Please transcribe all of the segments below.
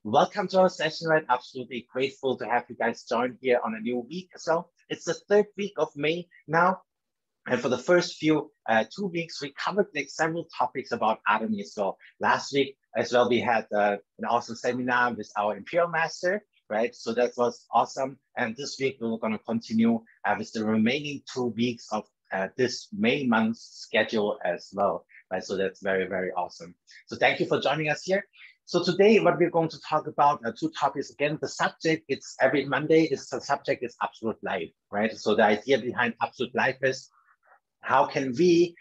Welcome to our session, right? Absolutely grateful to have you guys join here on a new week as well. It's the third week of May now. And for the first few 2 weeks, we covered like several topics about Atomy as well. Last week as well, we had an awesome seminar with our Imperial Master, right? So that was awesome. And this week, we're going to continue with the remaining 2 weeks of this May month's schedule as well, right? So that's very, very awesome. So thank you for joining us here. So today, what we're going to talk about are two topics. Again, the subject, it's every Monday, the subject is absolute life, right? So the idea behind absolute life is how can we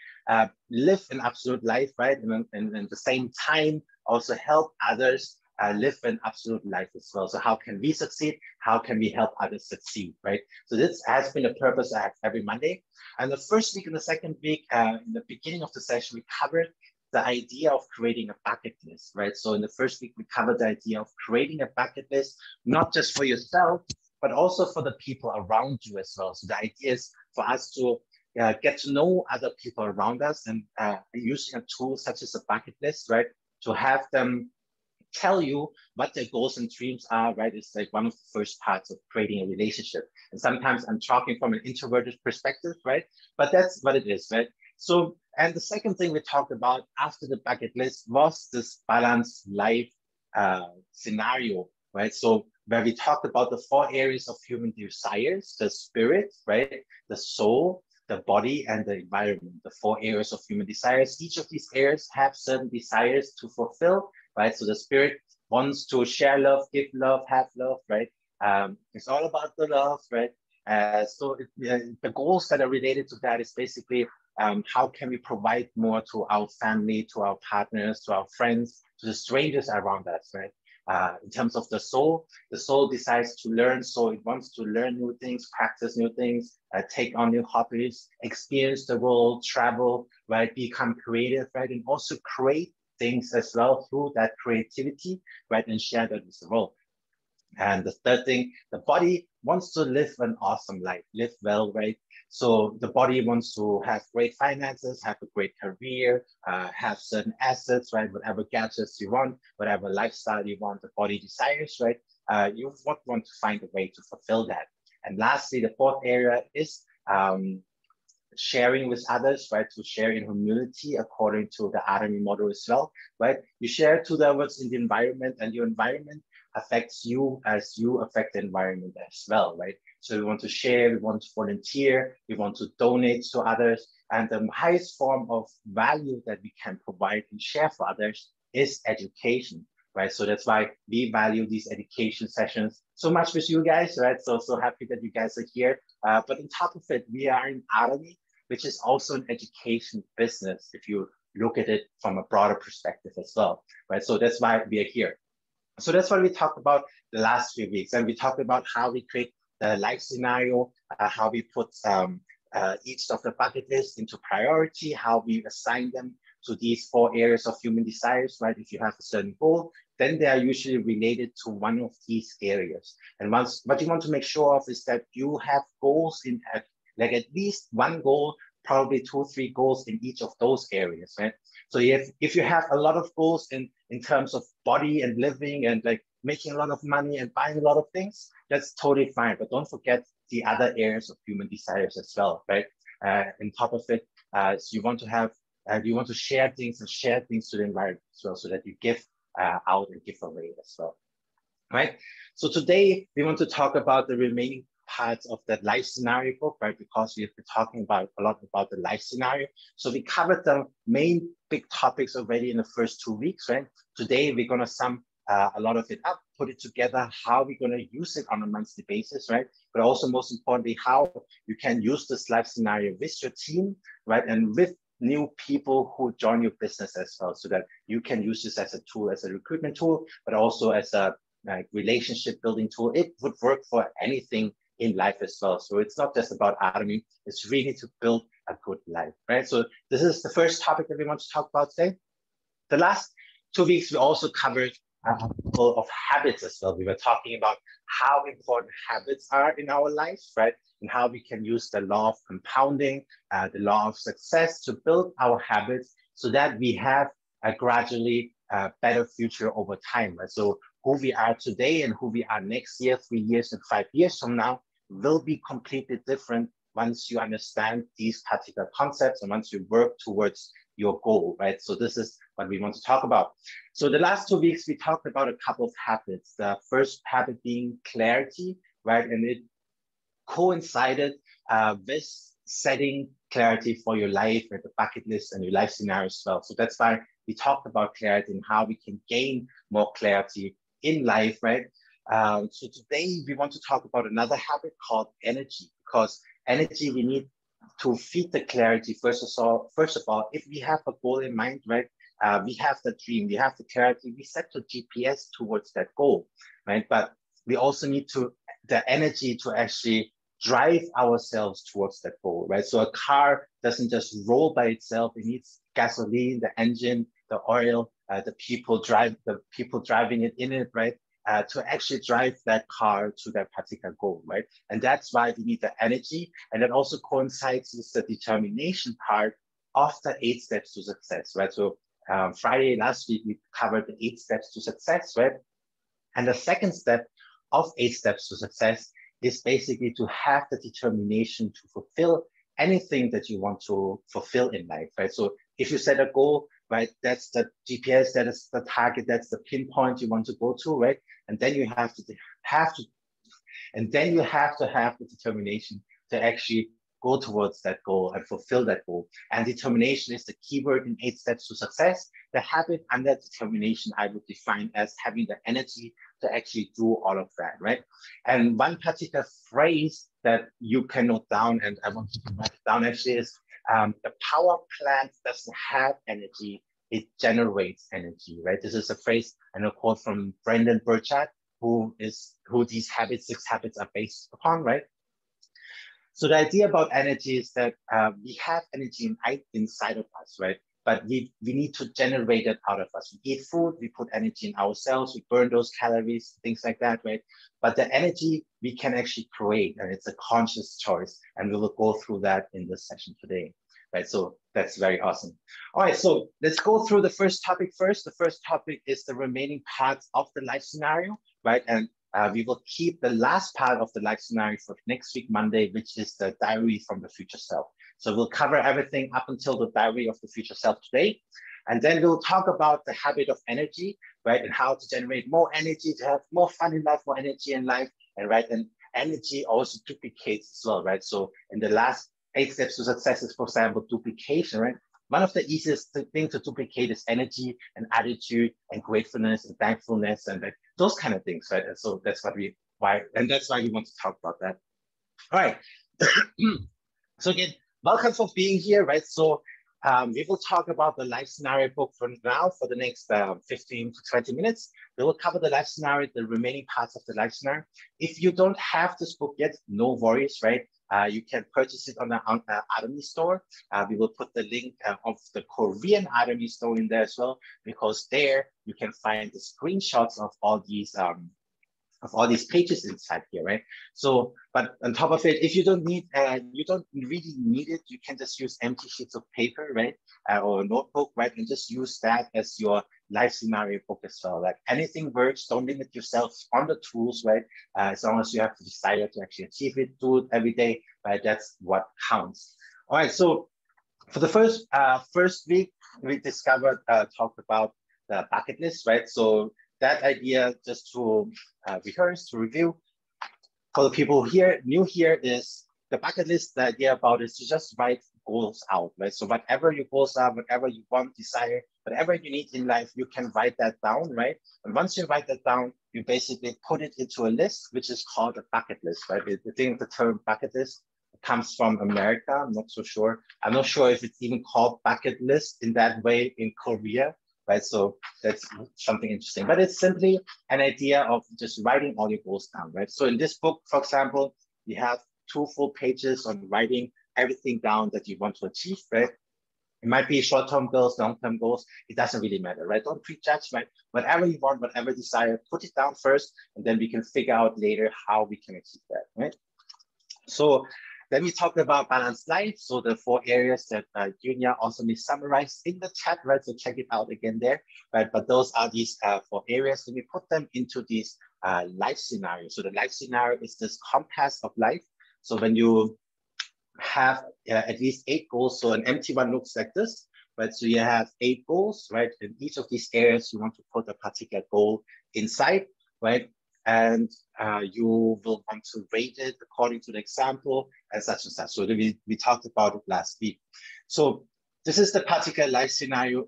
live an absolute life, right? And at the same time, also help others live an absolute life as well. So how can we succeed? How can we help others succeed, right? So this has been the purpose I have every Monday. And the first week and the second week, in the beginning of the session, we covered the idea of creating a bucket list, right? So in the first week, we covered the idea of creating a bucket list, not just for yourself, but also for the people around you as well. So the idea is for us to get to know other people around us and using a tool such as a bucket list, right? To have them tell you what their goals and dreams are, right? It's like one of the first parts of creating a relationship. And sometimes I'm talking from an introverted perspective, right? But that's what it is, right? So, and the second thing we talked about after the bucket list was this balanced life scenario, right? So where we talked about the 4 areas of human desires, the spirit, right? The soul, the body, and the environment, the 4 areas of human desires. Each of these areas have certain desires to fulfill, right? So the spirit wants to share love, give love, have love, right? It's all about the love, right? The goals that are related to that is basically how can we provide more to our family, to our partners, to our friends, to the strangers around us, right? In terms of the soul decides to learn, so it wants to learn new things, practice new things, take on new hobbies, experience the world, travel, right? Become creative, right? And also create things as well through that creativity, right? And share that with the world. And the third thing, the body wants to live an awesome life, live well, right? So the body wants to have great finances, have a great career, have certain assets, right? Whatever gadgets you want, whatever lifestyle you want, the body desires, right? You want to find a way to fulfill that. And lastly, the 4th area is sharing with others, right? To share in humility according to the Atomy model as well, right? You share to the others in the environment, and your environment affects you as you affect the environment as well, right? So we want to share, we want to volunteer, we want to donate to others. And the highest form of value that we can provide and share for others is education, right? So that's why we value these education sessions so much with you guys, right? So happy that you guys are here. But on top of it, we are in Atomy, which is also an education business, if you look at it from a broader perspective as well, right? So that's why we are here. So that's what we talked about the last few weeks. And we talked about how we create the life scenario, how we put each of the bucket lists into priority, how we assign them to these 4 areas of human desires, right? If you have a certain goal, then they are usually related to one of these areas. And what you want to make sure of is that you have goals in like at least one goal, probably 2 or 3 goals in each of those areas, right? So if you have a lot of goals in terms of body and living and like making a lot of money and buying a lot of things, that's totally fine. But don't forget the other areas of human desires as well, right? On top of it, so you want to have, you want to share things and share things to the environment as well, so that you give out and give away as well, right? So today we want to talk about the remaining parts of that life scenario book, right? Because we've been talking about a lot about the life scenario. So we covered the main big topics already in the first 2 weeks, right? Today we're going to sum a lot of it up, put it together, how we're going to use it on a monthly basis, right? But also most importantly, how you can use this life scenario with your team, right? And with new people who join your business as well, so that you can use this as a tool, as a recruitment tool, but also as a relationship building tool. It would work for anything in life as well. So it's not just about Atomy, it's really to build a good life, right? So this is the first topic that we want to talk about today. The last 2 weeks, we also covered a couple of habits as well. We were talking about how important habits are in our lives, right? And how we can use the law of compounding, the law of success to build our habits so that we have a gradually better future over time, right? So who we are today and who we are next year, 3 years and 5 years from now will be completely different once you understand these particular concepts and once you work towards your goal, right? So this is what we want to talk about. So the last 2 weeks, we talked about a couple of habits. The first habit being clarity, right? And it coincided with setting clarity for your life and the bucket list and your life scenario as well. So that's why we talked about clarity and how we can gain more clarity in life, right? So today we want to talk about another habit called energy, because energy we need to feed the clarity. First of all, if we have a goal in mind, right? We have the dream, we have the clarity, we set the GPS towards that goal, right? But we also need the energy to actually drive ourselves towards that goal, right? So a car doesn't just roll by itself. It needs gasoline, the engine, the oil, the people driving it in it, right? To actually drive that car to that particular goal, right? And that's why we need the energy. And that also coincides with the determination part of the 8 steps to success, right? So Friday last week, we covered the 8 steps to success, right? And the second step of 8 steps to success is basically to have the determination to fulfill anything that you want to fulfill in life, right? So if you set a goal, right, that's the GPS, that is the target, that's the pinpoint you want to go to, right? And then you have to have the determination to actually go towards that goal and fulfill that goal. And determination is the keyword in 8 steps to success. The habit under determination I would define as having the energy to actually do all of that, right? And one particular phrase that you can note down, and I want you to write it down actually, is the power plant doesn't have energy, it generates energy, right? This is a phrase and a quote from Brendon Burchard, who these 6 habits are based upon, right? So the idea about energy is that we have energy inside of us, right? But we need to generate it out of us. We eat food, we put energy in ourselves, we burn those calories, things like that, right? But the energy we can actually create, and it's a conscious choice. And we will go through that in this session today, right? So that's very awesome. All right, so let's go through the first topic first. The first topic is the remaining parts of the life scenario, right? And we will keep the last part of the life scenario for next week, Monday, which is the diary from the future self. So we'll cover everything up until the diary of the future self today. And then we'll talk about the habit of energy, right? And how to generate more energy, to have more fun in life, more energy in life, and right? And energy also duplicates as well, right? So in the last 8 steps to success is, for example, duplication, right? One of the easiest things to duplicate is energy and attitude and gratefulness and thankfulness and those kind of things, right? And so that's why we want to talk about that. All right. So again, welcome for being here, right? So we will talk about the life scenario book for now for the next 15 to 20 minutes. We will cover the life scenario, the remaining parts of the life scenario. If you don't have this book yet, no worries, right? You can purchase it on the Atomy store. We will put the link of the Korean Atomy store in there as well, because there you can find the screenshots of all these pages inside here, right? So, but on top of it, if you don't really need it, you can just use empty sheets of paper, right? Or a notebook, right? And just use that as your life scenario book as well. Like anything works, don't limit yourself on the tools, right? As long as you have the desire to actually achieve it, do it every day, right? That's what counts. All right, so for the first week, we talked about the bucket list, right? So that idea, just to rehearse, to review, for the people here, new here, is the bucket list. The idea about is to just write goals out, right? So whatever your goals are, whatever you want, desire, whatever you need in life, you can write that down, right? And once you write that down, you basically put it into a list, which is called a bucket list, right? I think the term bucket list comes from America. I'm not so sure. I'm not sure if it's even called bucket list in that way in Korea, right? So that's something interesting, but it's simply an idea of just writing all your goals down, right? So in this book, for example, you have 2 full pages on writing everything down that you want to achieve, right? It might be short-term goals, long-term goals. It doesn't really matter, right? Don't prejudge, right? Whatever you want, whatever desire, put it down first, and then we can figure out later how we can achieve that, right? So Then we talked about balanced life. So the 4 areas that Junia also summarized in the chat, right? So check it out again there, right? But those are these 4 areas. So we put them into these life scenarios. So the life scenario is this compass of life. So when you have at least 8 goals, so an empty one looks like this, right? So you have 8 goals, right? In each of these areas, you want to put a particular goal inside, right? And you will want to rate it according to the example and such and such. So we talked about it last week. So this is the particular life scenario.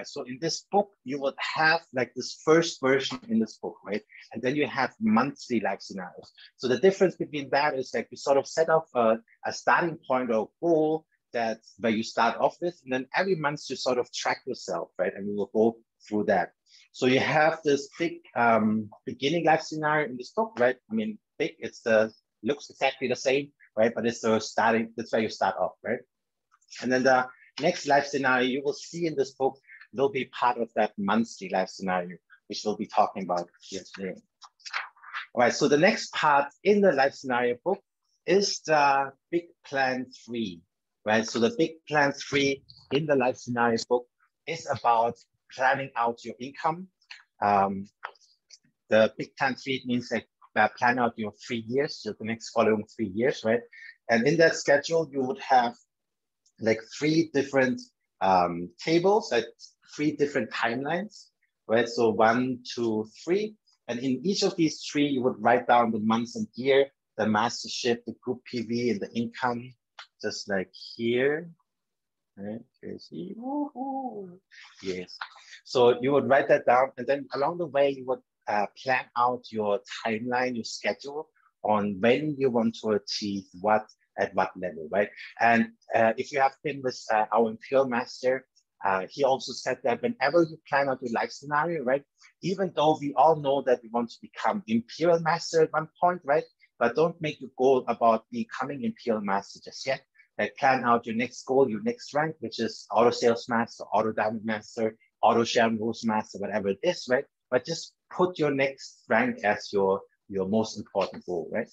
So in this book, you would have like this first version in this book, right? And then you have monthly life scenarios. So the difference between that is that you sort of set up a starting point or goal that's where you start off with, and then every month you sort of track yourself, right? And we will go through that. So you have this big beginning life scenario in this book, right? I mean, big, looks exactly the same, right? But it's the starting, that's where you start off, right? And then the next life scenario you will see in this book will be part of that monthly life scenario, which we'll be talking about here today. All right, so the next part in the life scenario book is the big plan 3, right? So the big plan 3 in the life scenario book is about planning out your income. The big plan 3 means like plan out your 3 years, so the next following 3 years, right? And in that schedule, you would have like 3 different tables, like 3 different timelines, right? So 1, 2, 3. And in each of these 3, you would write down the months and year, the mastership, the group PV, and the income, just like here. Right? Yes. So you would write that down, and then along the way, you would plan out your timeline, your schedule on when you want to achieve what at what level, right? And if you have been with our Imperial Master, he also said that whenever you plan out your life scenario, right, even though we all know that we want to become Imperial Master at one point, right, but don't make your goal about becoming Imperial Master just yet. Like plan out your next goal, your next rank, which is Auto Sales Master, Auto Diamond Master, Auto Sharon Rose Master, whatever it is, right? But just put your next rank as your most important goal, right?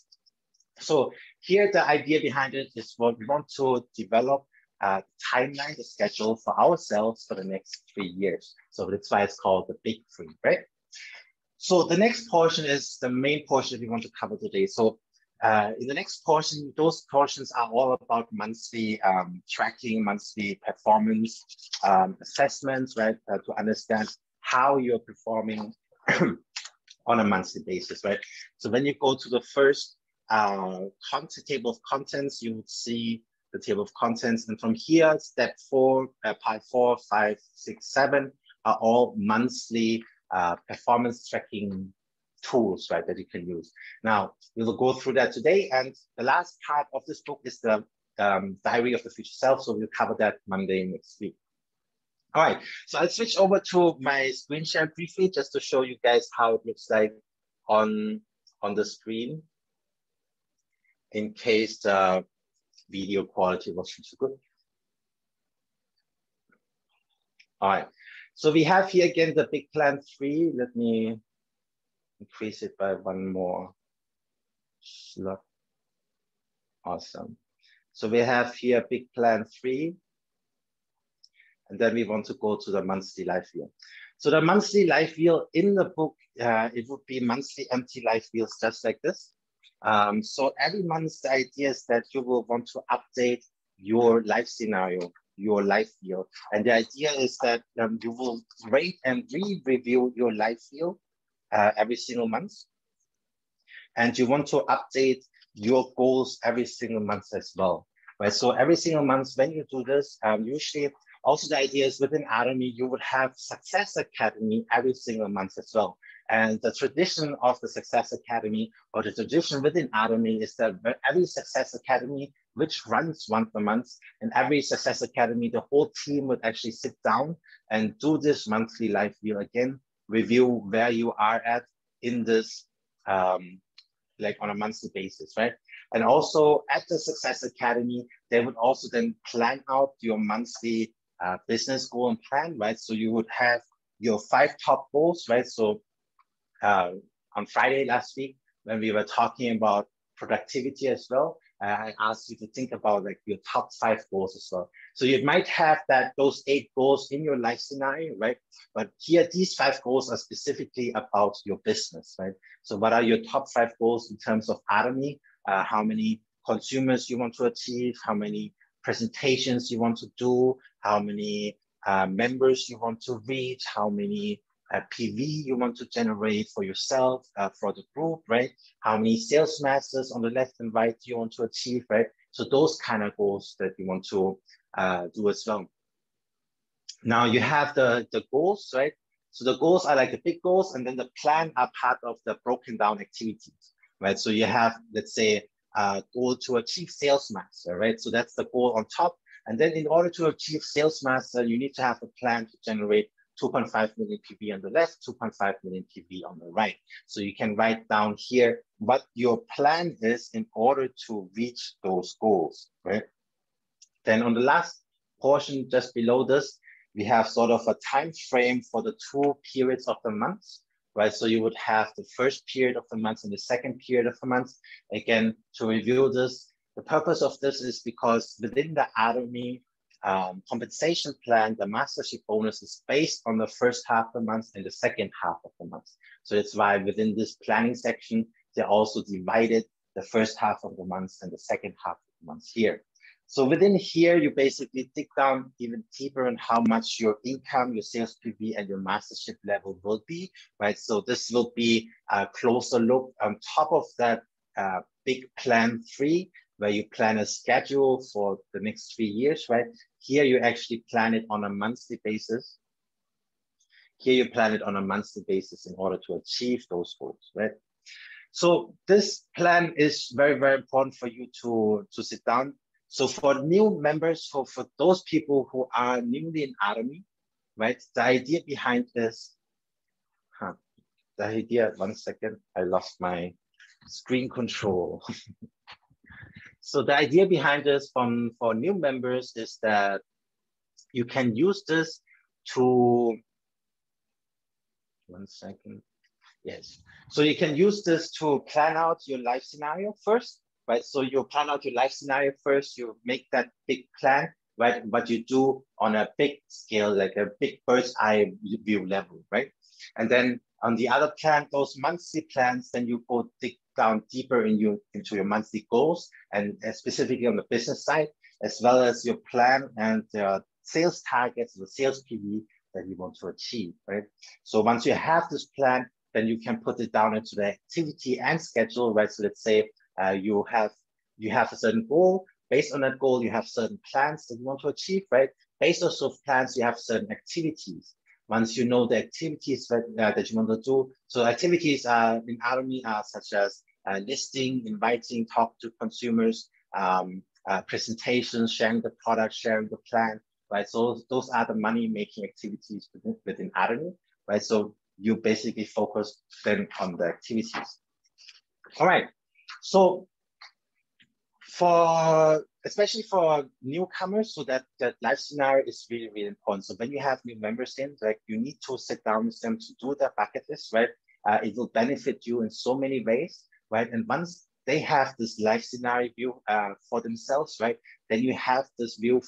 So here, the idea behind it is what we want to develop a timeline, the schedule for ourselves for the next 3 years. So that's why it's called the Big 3, right? So the next portion is the main portion we want to cover today. So in the next portion, those portions are all about monthly tracking, monthly performance assessments, right? To understand how you're performing on a monthly basis, right? So when you go to the first table of contents, you would see the table of contents. And from here, step 4, part 4, 5, 6, 7 are all monthly performance tracking tools, right, that you can use. Now, we will go through that today. And the last part of this book is the Diary of the Future Self. So we'll cover that Monday next week. All right, so I'll switch over to my screen share briefly just to show you guys how it looks like on the screen in case the video quality wasn't too good. All right, so we have here again the big plan 3. Let me increase it by 1 more slot. Awesome. So we have here big plan 3. And then we want to go to the monthly life wheel. So the monthly life wheel in the book, it would be monthly empty life wheels just like this. So every month, the idea is that you will want to update your life scenario, your life wheel. And the idea is that you will rate and re-review your life wheel every single month. And you want to update your goals every single month as well, right? So every single month when you do this, usually also the idea is within Atomy, you would have Success Academy every single month as well. And the tradition of the Success Academy, or the tradition within Atomy, is that every Success Academy, which runs once a month, and every Success Academy, the whole team would actually sit down and do this monthly life wheel again, review where you are at in this, like on a monthly basis, right? And also at the Success Academy, they would also then plan out your monthly business goal and plan, right? So you would have your 5 top goals, right? So on Friday last week, when we were talking about productivity as well, I asked you to think about like your top 5 goals as well. So you might have those 8 goals in your life scenario, right? But here, these 5 goals are specifically about your business, right? So what are your top 5 goals in terms of Atomy? How many consumers you want to achieve? How many presentations you want to do? How many members you want to reach? How many PV you want to generate for yourself, for the group, right? How many sales masters on the left and right you want to achieve, right? So those kind of goals that you want to do as well. Now you have the goals, right? So the goals are like the big goals, and then the plan are part of the broken down activities, right? So you have, let's say, a goal to achieve sales master, right? So that's the goal on top. And then in order to achieve sales master, you need to have a plan to generate 2.5 million PV on the left, 2.5 million PV on the right. So you can write down here what your plan is in order to reach those goals, right? Then on the last portion, just below this, we have sort of a time frame for the 2 periods of the month, right? So you would have the first period of the month and the second period of the month. Again, to review this, the purpose of this is because within the Atomy compensation plan, the mastership bonus is based on the first half of the month and the second half of the month. So that's why within this planning section, they also divided the first half of the month and the second half of the month here. So within here, you basically dig down even deeper on how much your income, your sales PV, and your mastership level will be, right? So this will be a closer look on top of that big plan 3, where you plan a schedule for the next 3 years, right? Here you actually plan it on a monthly basis. Here you plan it on a monthly basis in order to achieve those goals, right? So this plan is very, very important for you to sit down. So for new members, for those people who are newly in Atomy, right? The idea behind this, one second, I lost my screen control. So the idea behind this for new members is that you can use this to, one second, yes. So you can use this to plan out your life scenario first, right? So you plan out your life scenario first, you make that big plan, right? What you do on a big scale, like a big bird's eye view level, right? And then on the other plan, those monthly plans, then you go dig down deeper into your monthly goals, and specifically on the business side, as well as your plan and the sales targets, the sales PV that you want to achieve, right? So once you have this plan, then you can put it down into the activity and schedule, right? So let's say you have a certain goal. Based on that goal, you have certain plans that you want to achieve, right? Based on those plans, you have certain activities. Once you know the activities that you want to do, so activities in Atomy are such as listing, inviting, talk to consumers, presentations, sharing the product, sharing the plan, right? So those are the money-making activities within Atomy, right? So you basically focus then on the activities. All right, so especially for newcomers, so that life scenario is really, really important. So when you have new members in, like, you need to sit down with them to do their bucket list, right? It will benefit you in so many ways, right? And once they have this life scenario view for themselves, right? Then you have this view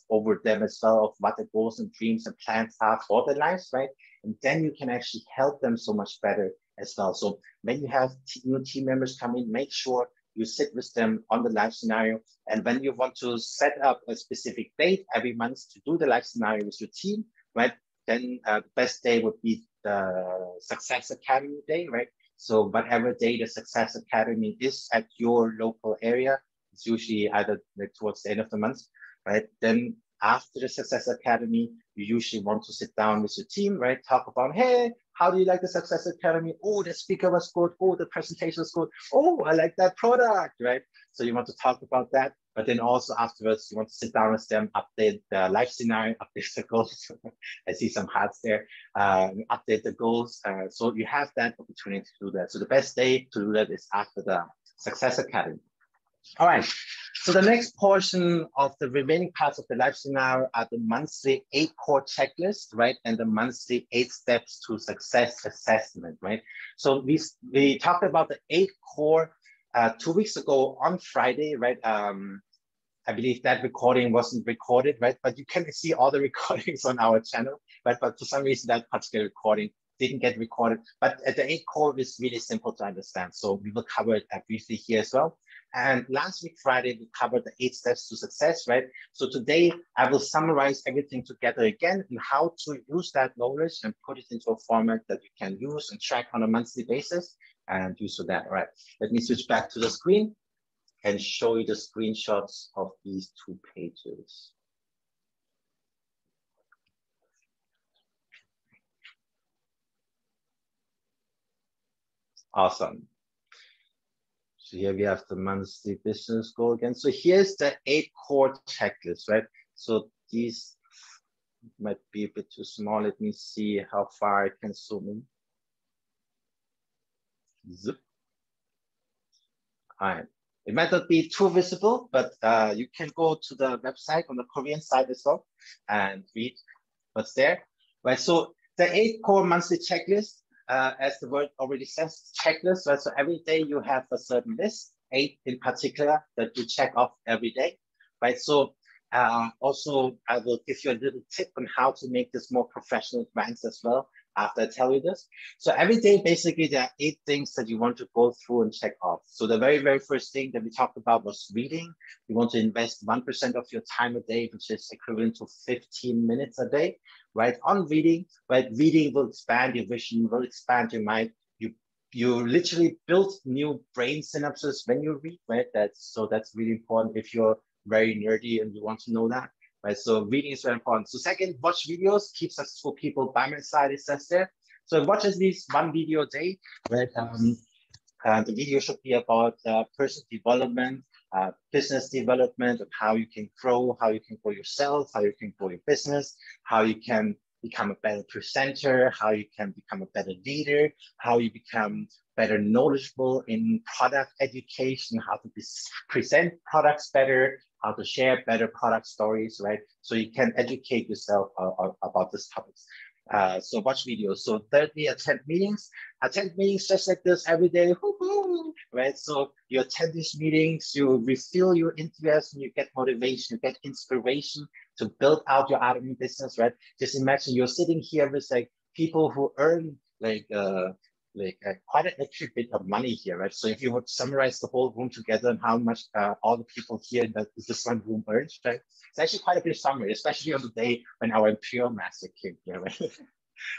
over them as well of what the goals and dreams and plans are for their lives, right? And then you can actually help them so much better as well. So when you have new team members come in, make sure you sit with them on the life scenario. And when you want to set up a specific date every month to do the life scenario with your team, right? Then the best day would be the Success Academy day, right? So whatever day the Success Academy is at your local area, it's usually either towards the end of the month, right? Then after the Success Academy, you usually want to sit down with your team, right? Talk about, hey, how do you like the Success Academy? Oh, the speaker was good. Oh, the presentation was good. Oh, I like that product, right? So you want to talk about that. But then also afterwards, you want to sit down with them, update the life scenario, update the goals. I see some hearts there. Update the goals. So you have that opportunity to do that. So the best day to do that is after the Success Academy. All right. So the next portion of the remaining parts of the life scenario are the monthly 8 core checklist, right? And the monthly 8 steps to success assessment, right? So we talked about the 8 core 2 weeks ago on Friday, right? I believe that recording wasn't recorded, right? But you can see all the recordings on our channel, right? But for some reason, that particular recording didn't get recorded. But the 8 core is really simple to understand. So we will cover it briefly here as well. And last week, Friday, we covered the 8 steps to success, right? So today, I will summarize everything together again and how to use that knowledge and put it into a format that you can use and track on a monthly basis and use for that. All right, let me switch back to the screen and show you the screenshots of these 2 pages. Awesome. So here we have the monthly business goal again. So here's the 8 core checklist, right? So these might be a bit too small. Let me see how far I can zoom in. Zip. All right. It might not be too visible, but you can go to the website on the Korean side as well and read what's there, right? So the 8 core monthly checklist, as the word already says, checklist, right? So every day you have a certain list, 8 in particular, that you check off every day, right? So also, I will give you a little tip on how to make this more professional brands as well after I tell you this. So every day, basically, there are 8 things that you want to go through and check off. So the very, very first thing that we talked about was reading. You want to invest 1% of your time a day, which is equivalent to 15 minutes a day, right? On reading, right? Reading will expand your vision, will expand your mind. You literally build new brain synapses when you read, right? That's really important if you're very nerdy and you want to know that, right? So reading is very important. So second, watch videos, keep successful people by my side, it says there. So watch at least 1 video a day, right? The video should be about personal development, business development, of how you can grow yourself, how you can grow your business, how you can become a better presenter, how you can become a better leader, how you become better knowledgeable in product education, how to present products better, how to share better product stories, right? So you can educate yourself about these topics. So watch videos. So thirdly, attend meetings. Attend meetings just like this every day, right? So you attend these meetings, you refill your enthusiasm, you get motivation, you get inspiration to build out your Atomy business, right? Just imagine you're sitting here with like people who earn quite an extra bit of money here, right? So if you would summarize the whole room together and how much all the people here in this one room earns, right? It's actually quite a bit of summary, especially on the day when our Imperial Master came here, right?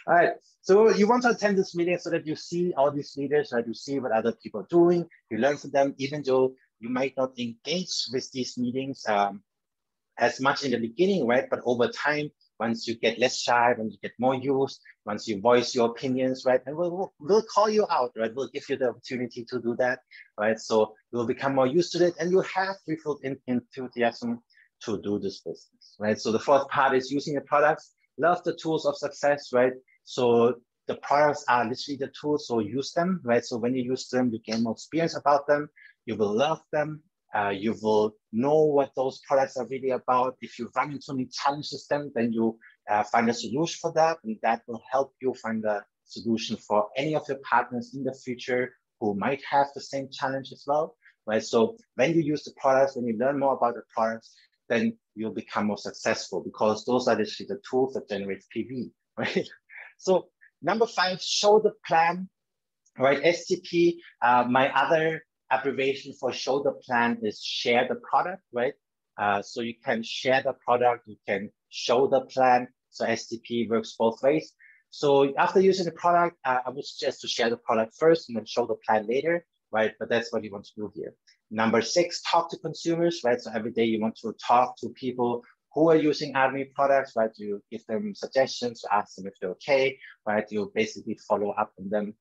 All right, so you want to attend this meeting so that you see all these leaders, right? You see what other people are doing, you learn from them, even though you might not engage with these meetings as much in the beginning, right? But over time, once you get less shy, when you get more used, once you voice your opinions, right? And we'll call you out, right? We'll give you the opportunity to do that, right? So you'll become more used to it and you have refilled enthusiasm to do this business, right? So the fourth part is using the products. Love the tools of success, right? So the products are literally the tools, so use them, right? So when you use them, you gain more experience about them. You will love them. You will know what those products are really about. If you run into any challenges, then you find a solution for that, and that will help you find a solution for any of your partners in the future who might have the same challenge as well, right? So when you use the products, when you learn more about the products, then you'll become more successful because those are literally the tools that generate PV, right? So number 5, show the plan, right? STP, my other abbreviation for show the plan is share the product, right? So you can share the product, you can show the plan. So STP works both ways. So after using the product, I would suggest to share the product first and then show the plan later, right? But that's what you want to do here. Number 6, talk to consumers, right? So every day you want to talk to people who are using Atomy products, right? You give them suggestions, ask them if they're okay, right? You basically follow up on them.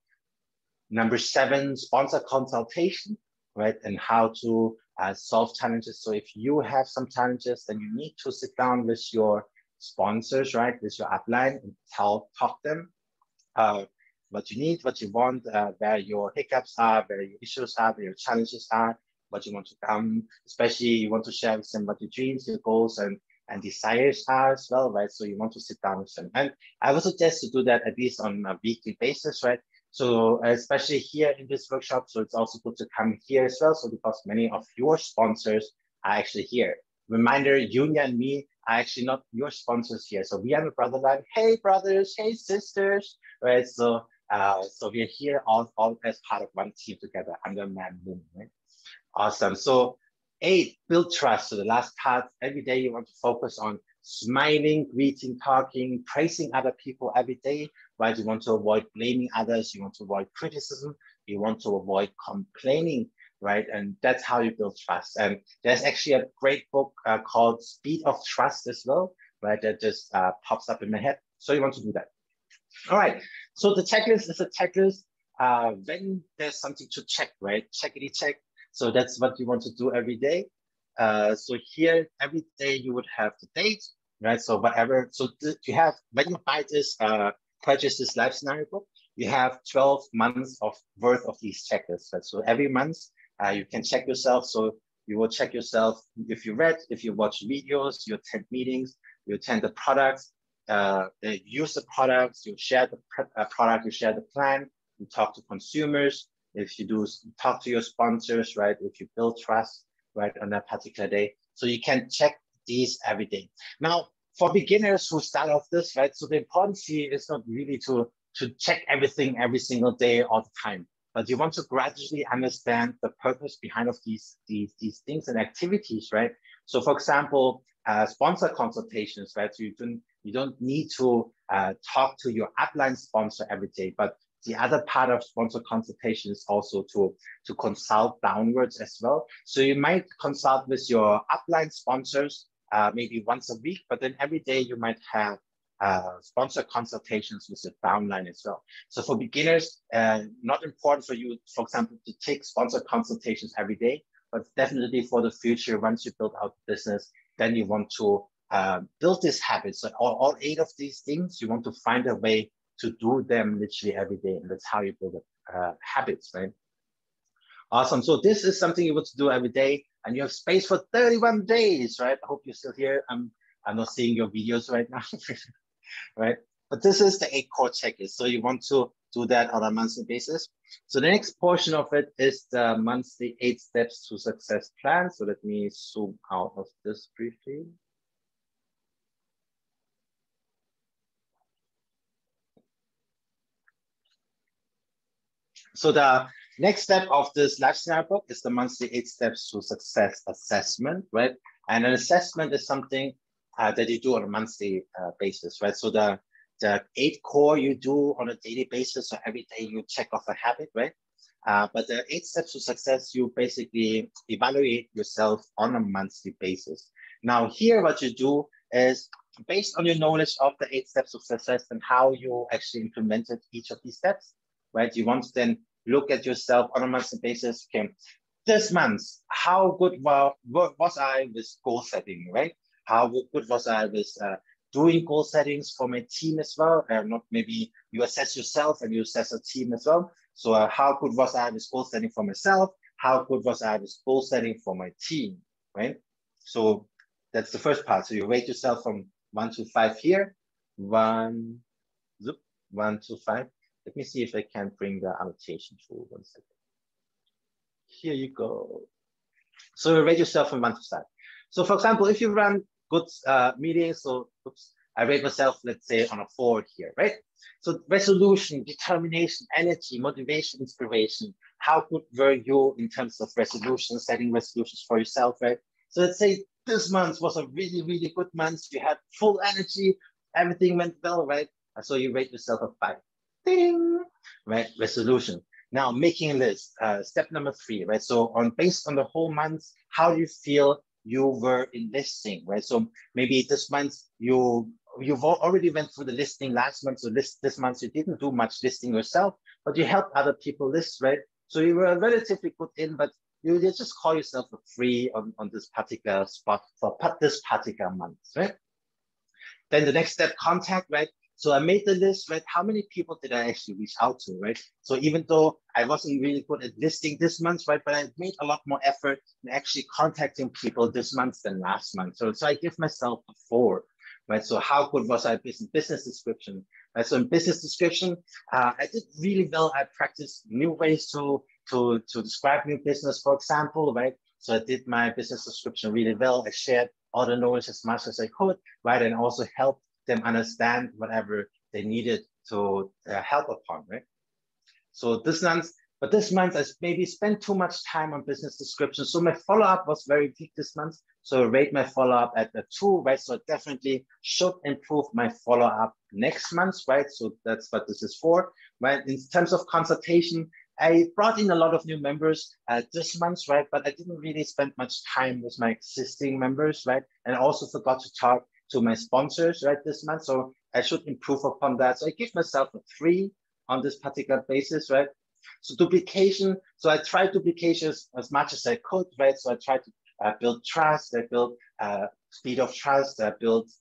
Number 7, sponsor consultation, right? And how to solve challenges. So if you have some challenges, then you need to sit down with your sponsors, right? With your upline and talk them what you need, what you want, where your hiccups are, where your issues are, where your challenges are, what you want to come, especially you want to share with them what your dreams, your goals, and desires are as well, right? So you want to sit down with them. And I would suggest to do that at least on a weekly basis, right? So especially here in this workshop, so it's also good to come here as well. So because many of your sponsors are actually here. Reminder, Junia and me are actually not your sponsors here. So we are the brother line. Hey brothers, hey sisters, right? So so we're here all as part of one team together under Man Moon, right? Awesome. So 8, build trust. So the last part, every day you want to focus on smiling, greeting, talking, praising other people every day, right? You want to avoid blaming others. You want to avoid criticism. You want to avoid complaining, right? And that's how you build trust. And there's actually a great book called Speed of Trust as well, right? That just pops up in my head. So you want to do that. All right. So the checklist is a checklist when there's something to check, right? Checkity check. So that's what you want to do every day. So here, every day you would have the date, right? So whatever, so you have, when you buy this, purchase this life scenario book, you have 12 months of worth of these checklists, right? So every month you can check yourself. So you will check yourself if you read, if you watch videos, you attend meetings, you attend the products, use the products, you share the product, you share the plan, you talk to consumers, if you do talk to your sponsors, right? If you build trust, right, on that particular day. So you can check these every day. Now, for beginners who start off this, right? So the importance here is not really to check everything every single day all the time, but you want to gradually understand the purpose behind of these things and activities, right? So for example, sponsor consultations, right? So you don't need to talk to your upline sponsor every day, but the other part of sponsor consultation is also to consult downwards as well. So you might consult with your upline sponsors maybe once a week, but then every day you might have sponsor consultations with the downline as well. So for beginners, not important for you, for example, to take sponsor consultations every day, but definitely for the future, once you build out the business, then you want to build this habit. So all 8 of these things, you want to find a way to do them literally every day. And that's how you build habits, right? Awesome. So this is something you want to do every day, and you have space for 31 days, right? I hope you're still here. I'm not seeing your videos right now, right? But this is the 8 core checklist. So you want to do that on a monthly basis. So the next portion of it is the monthly 8 steps to success plan. So let me zoom out of this briefly. So the next step of this life scenario book is the monthly 8 steps to success assessment, right? And an assessment is something that you do on a monthly basis, right? So the 8 core you do on a daily basis, so every day you check off a habit, right? But the 8 steps to success, you basically evaluate yourself on a monthly basis. Now here, what you do is based on your knowledge of the 8 steps of success and how you actually implemented each of these steps, right? You want to then look at yourself on a monthly basis. Okay, this month, how good was I with goal setting, right? How good was I with doing goal settings for my team as well? Not maybe you assess yourself and you assess a team as well. So how good was I with goal setting for myself? How good was I with goal setting for my team, right? So that's the first part. So you rate yourself from 1 to 5 here. 1 to 5. Let me see if I can bring the annotation tool. 1 second. Here you go. So rate yourself from 1 to 5. So for example, if you run good meetings, so I rate myself, let's say, on a 4 here, right? So resolution, determination, energy, motivation, inspiration. How good were you in terms of resolution, setting resolutions for yourself, right? So let's say this month was a really, really good month. You had full energy, everything went well, right? So you rate yourself a 5. Ding, right? Resolution. Now making a list, step number 3, right? So based on the whole month, how do you feel you were in listing, right? So maybe this month you've already went through the listing last month. So this month you didn't do much listing yourself, but you helped other people list, right? So you were relatively good in, but you just call yourself a 3 on this particular spot for this particular month, right? Then the next step, contact, right? So I made the list, right? How many people did I actually reach out to, right? So even though I wasn't really good at listing this month, right? But I made a lot more effort in actually contacting people this month than last month. So I give myself a 4, right? So how good was I business description? Right? So in business description, I did really well. I practiced new ways to describe new business, for example, right? So I did my business description really well. I shared all the knowledge as much as I could, right? And also helped them understand whatever they needed to help upon, right? So this month I maybe spent too much time on business description. So my follow-up was very weak this month. So I rate my follow-up at a 2, right? So I definitely should improve my follow-up next month, right? So that's what this is for, right? In terms of consultation, I brought in a lot of new members this month, right? But I didn't really spend much time with my existing members, right? And I also forgot to talk to my sponsors, right, this month. So I should improve upon that. So I give myself a 3 on this particular basis, right? So duplication, so I tried duplication as much as I could, right? So I tried to build trust, I built speed of trust, I built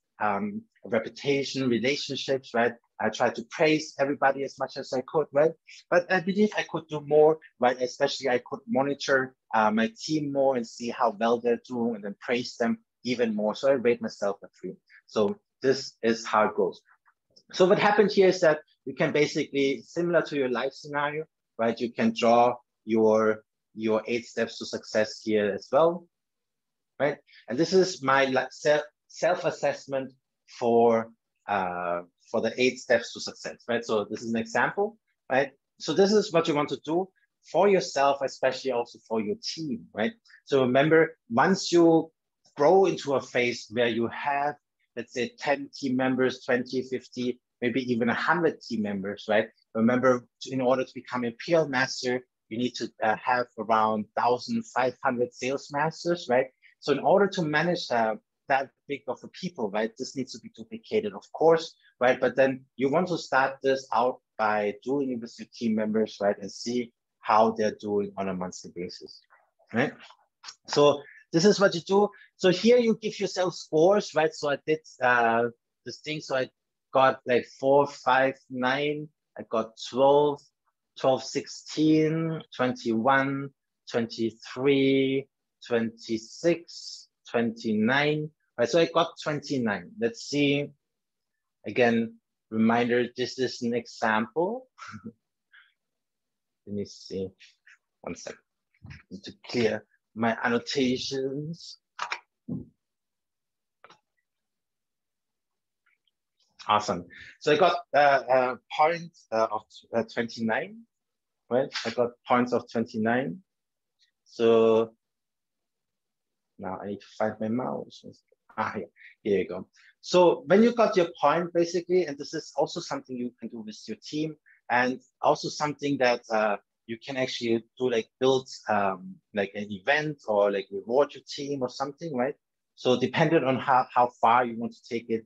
reputation, relationships, right? I tried to praise everybody as much as I could, right? But I believe I could do more, right? Especially I could monitor my team more and see how well they're doing and then praise them even more. So I rate myself a 3. So this is how it goes. So what happened here is that you can basically, similar to your life scenario, right? You can draw your 8 steps to success here as well, right? And this is my self-assessment for the 8 steps to success, right? So this is an example, right? So this is what you want to do for yourself, especially also for your team, right? So remember, once you grow into a phase where you have, let's say 10 team members, 20, 50, maybe even 100 team members, right? Remember, in order to become a PL master, you need to have around 1,500 sales masters, right? So in order to manage that big of a people, right, this needs to be duplicated, of course, right? But then you want to start this out by doing it with your team members, right? And see how they're doing on a monthly basis, right? So this is what you do. So here you give yourself scores, right? So I did this thing. So I got like 4, 5, 9. I got 12, 12, 16, 21, 23, 26, 29. Right, so I got 29. Let's see. Again, reminder, this is an example. Let me see. One second. Need to clear my annotations. Awesome. So I got points of 29, right? I got points of 29. So now I need to find my mouse. Here you go. So when you got your point, basically, and this is also something you can do with your team, and also something that you can actually do, like build like an event or like reward your team or something, right? So depending on how far you want to take it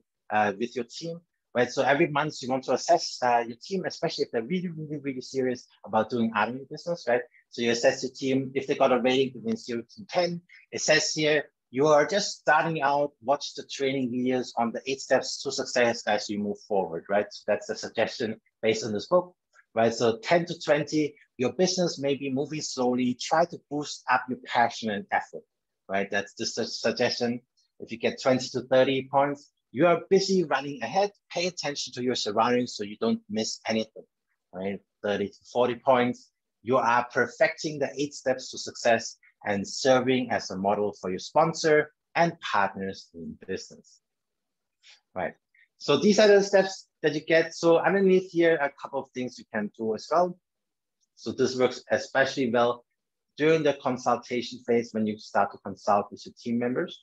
with your team, right? So every month you want to assess your team, especially if they're really, really, really serious about doing Atomy business, right? So you assess your team. If they got a rating between 0 to 10, it says here, you are just starting out, watch the training videos on the 8 steps to success as you move forward, right? So that's the suggestion based on this book, right? So 10 to 20, your business may be moving slowly. Try to boost up your passion and effort, right? That's the suggestion. If you get 20 to 30 points, you are busy running ahead. Pay attention to your surroundings so you don't miss anything, right? 30 to 40 points, you are perfecting the 8 steps to success and serving as a model for your sponsor and partners in business, right? So these are the steps that you get. So underneath here, a couple of things you can do as well. So this works especially well during the consultation phase when you start to consult with your team members.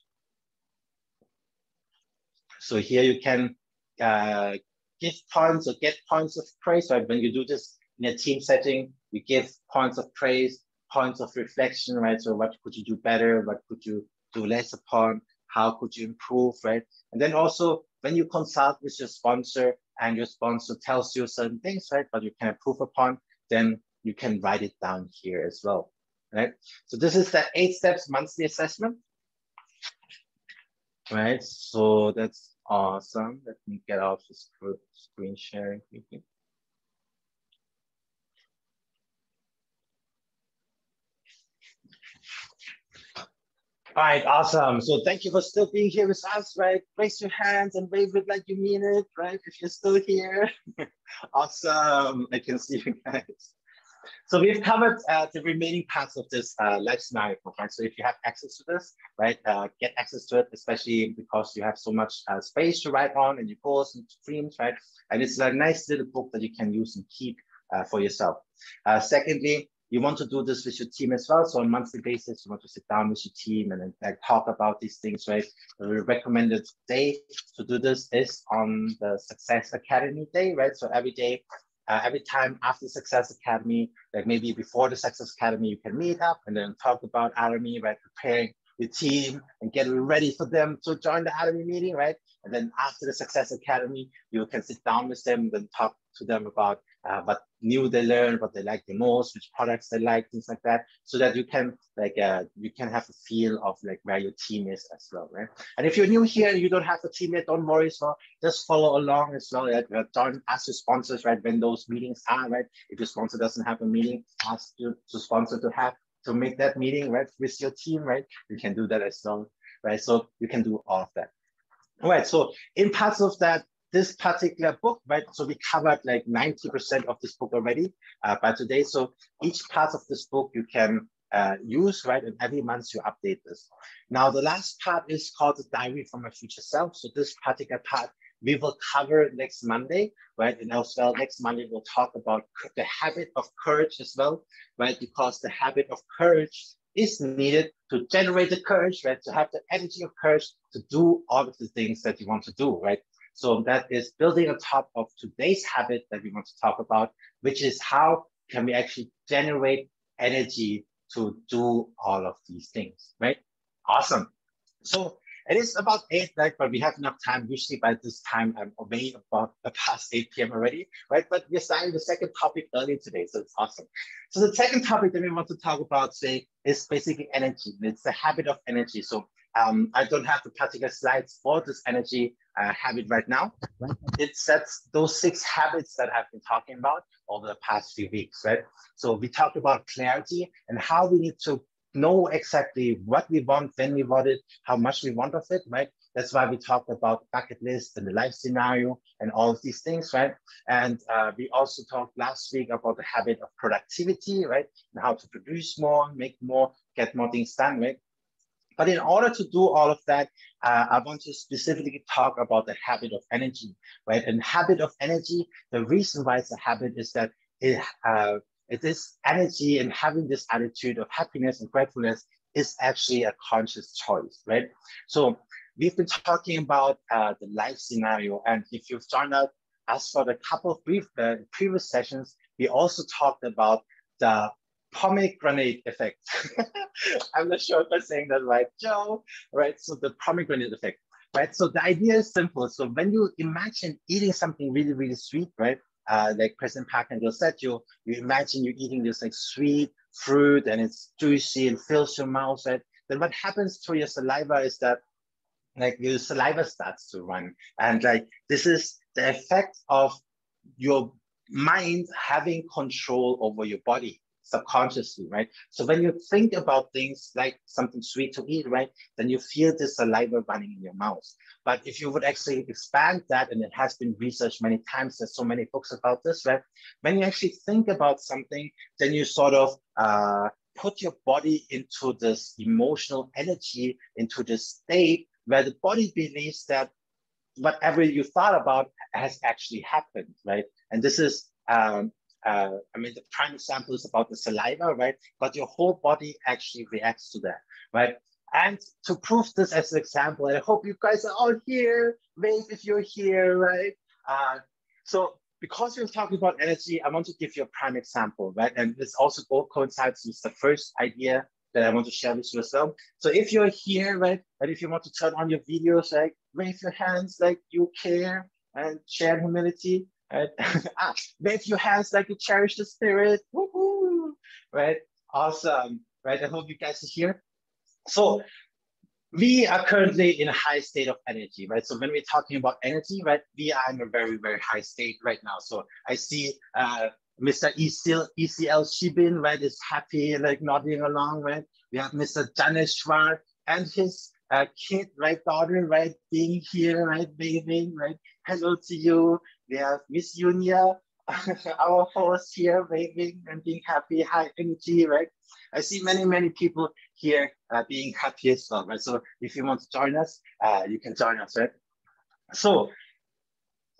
So here you can give points or get points of praise, right? When you do this in a team setting, you give points of praise, points of reflection, right? So what could you do better? What could you do less upon? How could you improve, right? And then also when you consult with your sponsor and your sponsor tells you certain things, right, but you can improve upon, then you can write it down here as well, right? So this is the 8 steps monthly assessment, right? So that's awesome. Let me get off the screen sharing quickly. All right, awesome. So thank you for still being here with us, right? Raise your hands and wave it like you mean it, right? If you're still here. Awesome. I can see you guys. So we've covered the remaining parts of this live scenario program. So if you have access to this, right, get access to it, especially because you have so much space to write on and your goals and dreams, right? And it's a nice little book that you can use and keep for yourself. Secondly, you want to do this with your team as well. So on a monthly basis, you want to sit down with your team and then like talk about these things, right? The recommended day to do this is on the Success Academy day, right? So every day, every time after Success Academy, like maybe before the Success Academy, you can meet up and then talk about Atomy, right? Preparing your team and get ready for them to join the Atomy meeting, right? And then after the Success Academy, you can sit down with them and then talk to them about what new they learned, what they like the most, which products they like, things like that, so that you can like you can have a feel of like where your team is as well, right? And if you're new here and you don't have a team yet, don't worry as well. Just follow along as well. Don't ask your sponsors, right, when those meetings are, right? If your sponsor doesn't have a meeting, ask your sponsor to make that meeting, right, with your team, right? You can do that as well, right? So you can do all of that. All right, so in parts of that, this particular book, right? So we covered like 90% of this book already by today. So each part of this book you can use, right? And every month you update this. Now, the last part is called the Diary from My Future Self. So this particular part we will cover next Monday, right? And as well, next Monday, we'll talk about the habit of courage as well, right? Because the habit of courage is needed to generate the courage, right? To have the energy of courage to do all of the things that you want to do, right? So that is building on top of today's habit that we want to talk about, which is how can we actually generate energy to do all of these things, right? Awesome. So it is about 8, right? But we have enough time. Usually by this time, I'm way about past 8 p.m. already, right? But we're starting the second topic early today, so it's awesome. So the second topic that we want to talk about today is basically energy. It's the habit of energy. So I don't have the particular slides for this energy habit right now. It sets those 6 habits that I've been talking about over the past few weeks, right? So we talked about clarity and how we need to know exactly what we want, when we want it, how much we want of it, right? That's why we talked about bucket list and the life scenario and all of these things, right? And we also talked last week about the habit of productivity, right? And how to produce more, make more, get more things done, right? But in order to do all of that, I want to specifically talk about the habit of energy, right? And habit of energy, the reason why it's a habit is that it is energy, and having this attitude of happiness and gratefulness is actually a conscious choice, right? So we've been talking about the life scenario. And if you've joined us for the couple of previous sessions, we also talked about the pomegranate effect. I'm not sure if I'm saying that right, Joe, right? So the pomegranate effect, right? So the idea is simple. So when you imagine eating something really, really sweet, right? Like President Park and said, you imagine you eating this like sweet fruit and it's juicy and fills your mouth, right? Then what happens to your saliva is that like your saliva starts to run. And like this is the effect of your mind having control over your body subconsciously, right? So when you think about things like something sweet to eat, right, then you feel the saliva running in your mouth. But if you would actually expand that, and it has been researched many times, there's so many books about this, right? When you actually think about something, then you sort of put your body into this emotional energy, into this state where the body believes that whatever you thought about has actually happened, right? And this is I mean, the prime example is about the saliva, right? But your whole body actually reacts to that, right? And to prove this as an example, and I hope you guys are all here, wave if you're here, right? So because we're talking about energy, I want to give you a prime example, right? And this also coincides with the first idea that I want to share with you as well. So if you're here, right, and if you want to turn on your videos, like wave your hands like you care and share humility, right? Wave your hands like you cherish the spirit. Woohoo! Right? Awesome. Right? I hope you guys are here. So we are currently in a high state of energy, right? So when we're talking about energy, right, we are in a very, very high state right now. So I see Mr. ECL Shibin, right, is happy, like nodding along, right? We have Mr. Janeshwar and his kid, right, daughter, right, being here, right, waving, right, hello to you. We have Miss Yunia, our host here, waving and being happy, high energy, right? I see many, many people here being happy as well, right? So if you want to join us, you can join us, right? So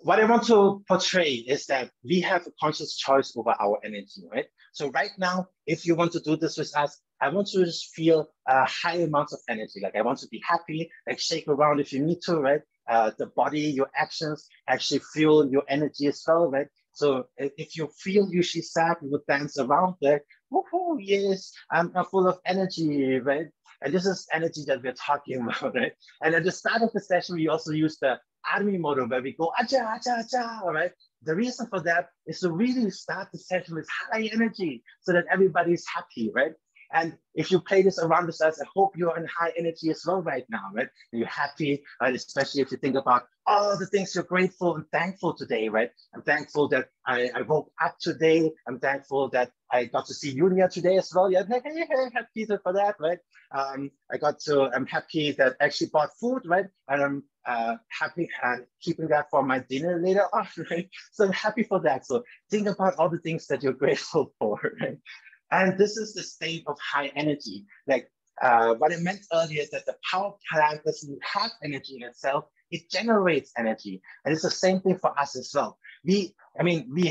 what I want to portray is that we have a conscious choice over our energy, right? So right now, if you want to do this with us, I want you to just feel high amounts of energy. Like I want to be happy, like shake around if you need to, right? The body, your actions actually fuel your energy as well, right? So if you feel usually sad, you would dance around there. Woohoo, yes, I'm full of energy, right? And this is energy that we're talking about, right? And at the start of the session, we also use the Atomy model where we go acha acha acha, right? The reason for that is to really start the session with high energy so that everybody's happy, right? And if you play this around with us, I hope you're in high energy as well right now, right? You're happy, right? Especially if you think about all the things you're grateful and thankful today, right? I'm thankful that I woke up today. I'm thankful that I got to see Julia today as well. Yeah, happy for that, right? I'm happy that I actually bought food, right? And I'm happy and keeping that for my dinner later on, right? So I'm happy for that. So think about all the things that you're grateful for, right? And this is the state of high energy. Like what I meant earlier is that the power plant doesn't have energy in itself, it generates energy. And it's the same thing for us as well. We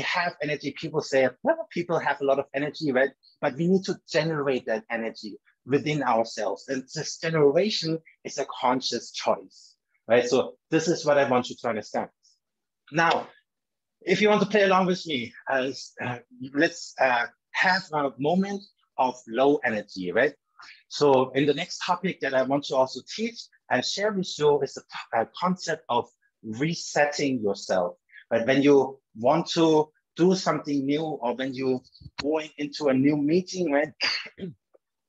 have energy. People say, well, people have a lot of energy, right? But we need to generate that energy within ourselves. And this generation is a conscious choice, right? So this is what I want you to understand. Now, if you want to play along with me, let's have a moment of low energy, right? So in the next topic that I want to also teach and share with you is the concept of resetting yourself. But when you want to do something new or when you going into a new meeting, right?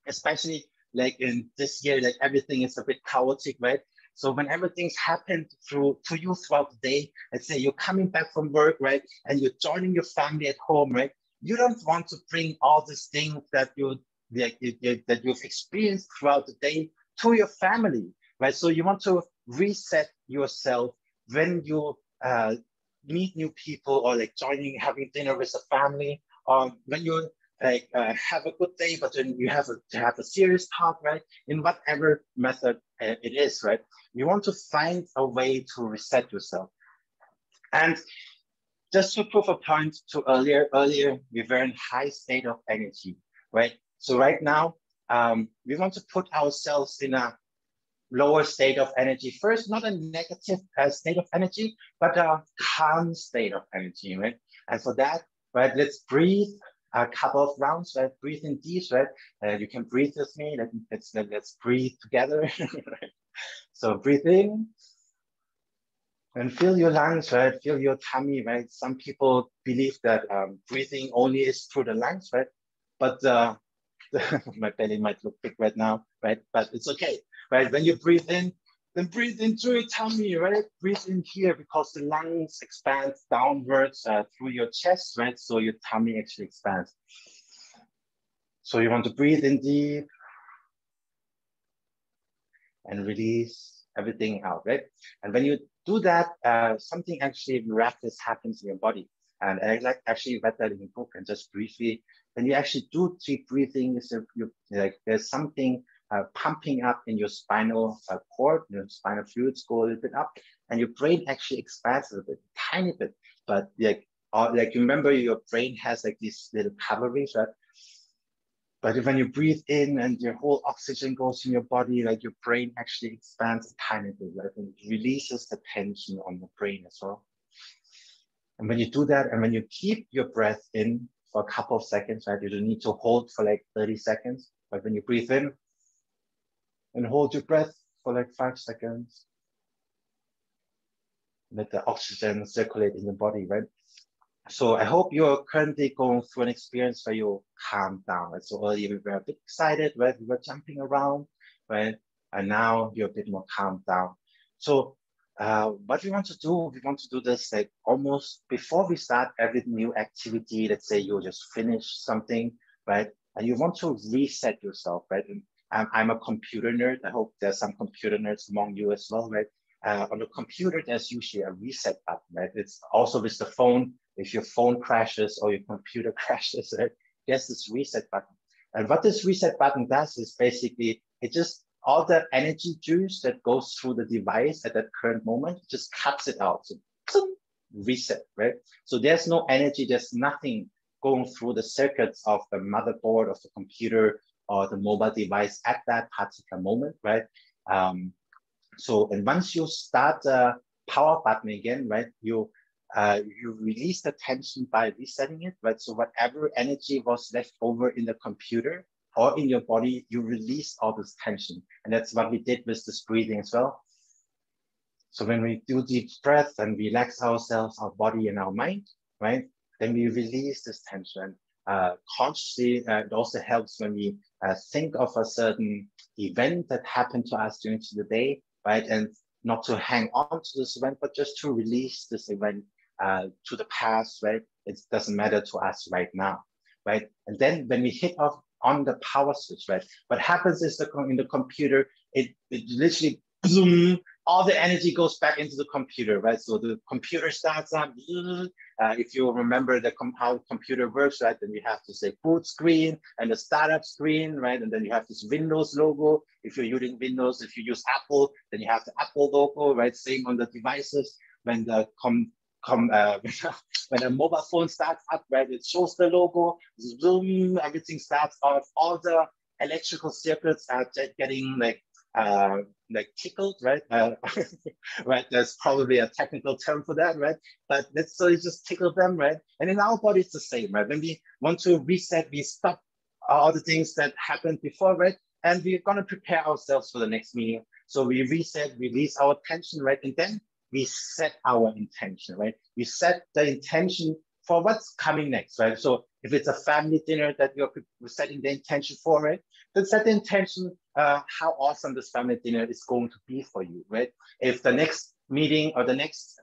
Especially like in this year, like everything is a bit chaotic, right? So when everything's happened to you throughout the day, let's say you're coming back from work, right? And you're joining your family at home, right? You don't want to bring all these things that that you've experienced throughout the day to your family, right? So you want to reset yourself when you meet new people or like having dinner with a family, or when you have a good day, but then you have to have a serious talk, right? In whatever method it is, right? You want to find a way to reset yourself. And just to prove a point to earlier, we were in high state of energy, right? So right now, we want to put ourselves in a lower state of energy. First, not a negative state of energy, but a calm state of energy, right? And for that, right, let's breathe a couple of rounds, right? Breathe in deep, right? You can breathe with me. Let's breathe together. Right? So breathe in and feel your lungs, right? Feel your tummy, right? Some people believe that breathing only is through the lungs, right? But my belly might look big right now, right? But it's okay, right? When you breathe in, then breathe into your tummy, right? Breathe in here because the lungs expand downwards through your chest, right? So your tummy actually expands. So you want to breathe in deep and release everything out, right? And when you do that, something actually miraculous happens in your body. And I actually read that in a book and just briefly, when you actually do deep breathing, there's something pumping up in your spinal cord, your spinal fluids go a little bit up, and your brain actually expands a little bit, tiny bit. But like you remember, your brain has like these little capillaries, right? But when you breathe in and your whole oxygen goes in your body, like your brain actually expands a tiny bit, right? And it releases the tension on the brain as well. And when you do that, and when you keep your breath in for a couple of seconds, right? You don't need to hold for like 30 seconds. But when you breathe in and hold your breath for like 5 seconds, let the oxygen circulate in your body, right? So I hope you're currently going through an experience where you calm down. Right? So earlier we were a bit excited, right? We were jumping around, right? And now you're a bit more calmed down. So what we want to do this like almost before we start every new activity. Let's say you just finish something, right? And you want to reset yourself, right? And I'm a computer nerd. I hope there's some computer nerds among you as well, right? On the computer, there's usually a reset button, right? It's also with the phone. If your phone crashes or your computer crashes, right? There's this reset button. And what this reset button does is basically, it just, all the energy juice that goes through the device at that current moment, just cuts it out. So reset, right? So there's no energy, there's nothing going through the circuits of the motherboard of the computer or the mobile device at that particular moment, right? And once you start the power button again, right, you release the tension by resetting it, right? So whatever energy was left over in the computer or in your body, you release all this tension. And that's what we did with this breathing as well. So when we do deep breath and relax ourselves, our body and our mind, right, then we release this tension. Consciously, it also helps when we think of a certain event that happened to us during the day, right? And not to hang on to this event, but just to release this event to the past, right? It doesn't matter to us right now, right? And then when we hit off on the power switch, right? What happens is in the computer, it literally, zoom, all the energy goes back into the computer, right? So the computer starts up. If you remember how the computer works, right? Then you have to say boot screen and the startup screen, right? And then you have this Windows logo. If you're using Windows, if you use Apple, then you have the Apple logo, right? Same on the devices. When the when a mobile phone starts up, right? It shows the logo. Zoom, everything starts off. All the electrical circuits are getting like tickled, right? Right. There's probably a technical term for that, right? But let's say just tickle them, right? And in our body, it's the same, right? When we want to reset, we stop all the things that happened before, right? And we're gonna prepare ourselves for the next meeting. So we reset, release our tension, right? And then we set our intention, right? We set the intention for what's coming next, right? So if it's a family dinner that you're setting the intention for, right? Then set the intention how awesome this family dinner is going to be for you, right? If the next meeting or the next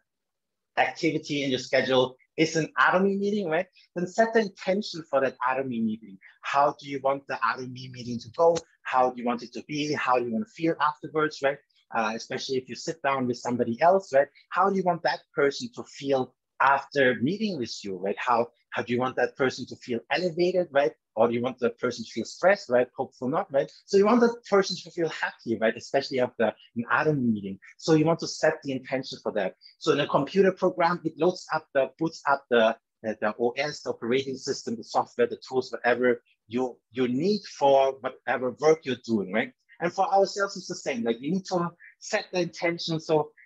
activity in your schedule is an Atomy meeting, right? Then set the intention for that Atomy meeting. How do you want the Atomy meeting to go? How do you want it to be? How do you want to feel afterwards, right? Especially if you sit down with somebody else, right? How do you want that person to feel after meeting with you, right? How do you want that person to feel elevated, right? Or do you want the person to feel stressed, right? Hopefully not, right? So you want the person to feel happy, right? Especially after an Atomy meeting. So you want to set the intention for that. So in a computer program, it boots up the OS, the operating system, the software, the tools, whatever you need for whatever work you're doing, right? And for ourselves, it's the same. Like we need to set the intention.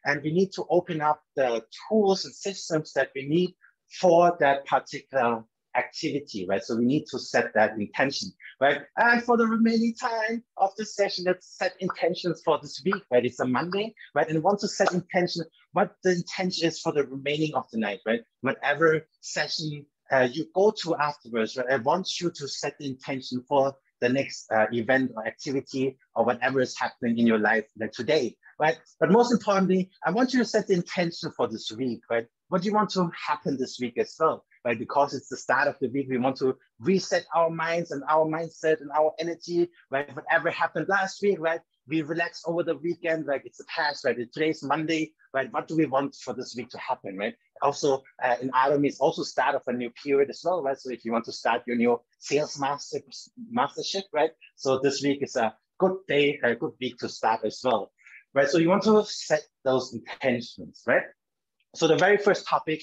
And we need to open up the tools and systems that we need for that particular activity, right? So we need to set that intention, right? And for the remaining time of this session, let's set intentions for this week, right? It's a Monday, right? And want to set intention, what the intention is for the remaining of the night, right? Whatever session you go to afterwards, right? I want you to set the intention for the next event or activity or whatever is happening in your life like today, right? But most importantly, I want you to set the intention for this week, right? What do you want to happen this week as well, right? Because it's the start of the week, we want to reset our minds and our mindset and our energy, right? Whatever happened last week, right? We relax over the weekend, like it's the past, right? Today's Monday, right? What do we want for this week to happen, right? Also, in Atomy, it's also start of a new period as well, right? So if you want to start your new sales mastership, right? So this week is a good day, a good week to start as well, right? So you want to set those intentions, right? So the very first topic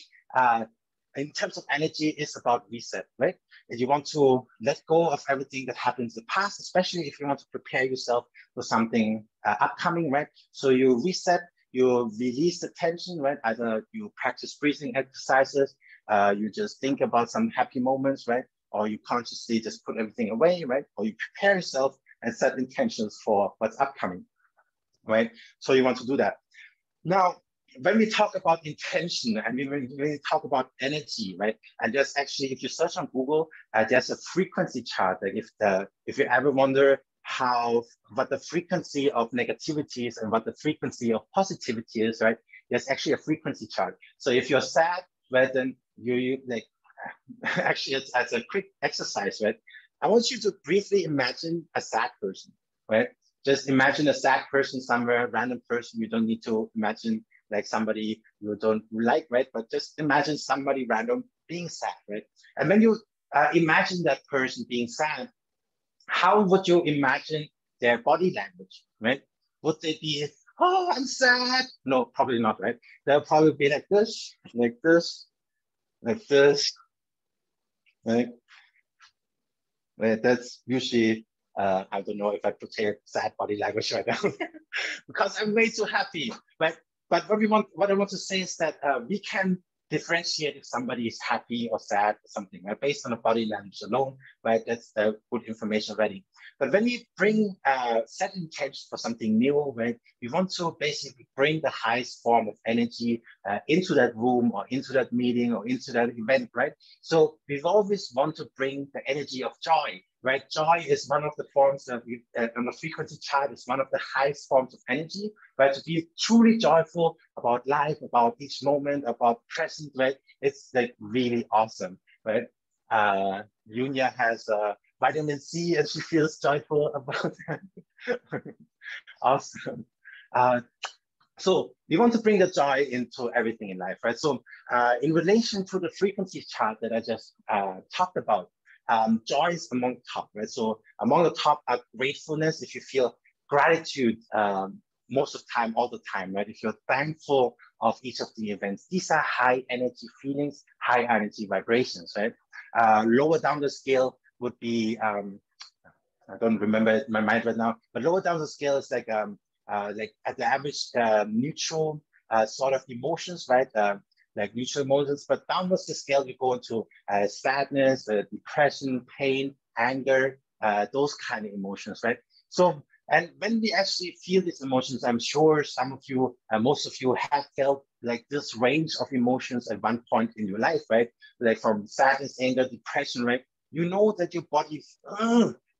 in terms of energy is about reset, right? And you want to let go of everything that happened in the past, especially if you want to prepare yourself for something upcoming, right? So you reset, you release the tension, right? Either you practice breathing exercises, you just think about some happy moments, right? Or you consciously just put everything away, right? Or you prepare yourself and set intentions for what's upcoming, right? So you want to do that. Now, when we talk about intention and when we talk about energy, right? And there's actually, if you search on Google, there's a frequency chart. Like if you ever wonder what the frequency of negativity is and what the frequency of positivity is, right? There's actually a frequency chart. So if you're sad, right, then you like, actually it's as a quick exercise, right? I want you to briefly imagine a sad person. right? Just imagine a sad person somewhere, a random person. You don't need to imagine like somebody you don't like, right? But just imagine somebody random being sad, right? And when you imagine that person being sad, how would you imagine their body language, right? Would they be, oh, I'm sad? No, probably not, right? They'll probably be like this, like this, like this, right? Right? That's usually, I don't know if I portray sad body language right now because I'm way too happy. But what I want to say is that we can differentiate if somebody is happy or sad or something, right? Based on the body language alone, right? That's the good information already. But when we bring set intention for something new, right? We want to basically bring the highest form of energy into that room or into that meeting or into that event, right? So we've always want to bring the energy of joy, right? Joy is one of the forms that we, on the frequency chart, is one of the highest forms of energy, right? To be truly joyful about life, about each moment, about present, right? It's like really awesome, right? Yunya has vitamin C and she feels joyful about that. Awesome. Uh, so we want to bring the joy into everything in life, right? So in relation to the frequency chart that I just talked about, joy is among the top, right? So among the top are gratefulness. If you feel gratitude most of the time, all the time, right? If you're thankful of each of the events, these are high energy feelings, high energy vibrations, right? Lower down the scale would be, I don't remember it in my mind right now, but lower down the scale is like at the average neutral sort of emotions, right? Like neutral emotions, but downwards the scale, we go into sadness, depression, pain, anger, those kind of emotions, right? So, and when we actually feel these emotions, I'm sure some of you, most of you have felt like this range of emotions at one point in your life, right? Like from sadness, anger, depression, right? You know that your body,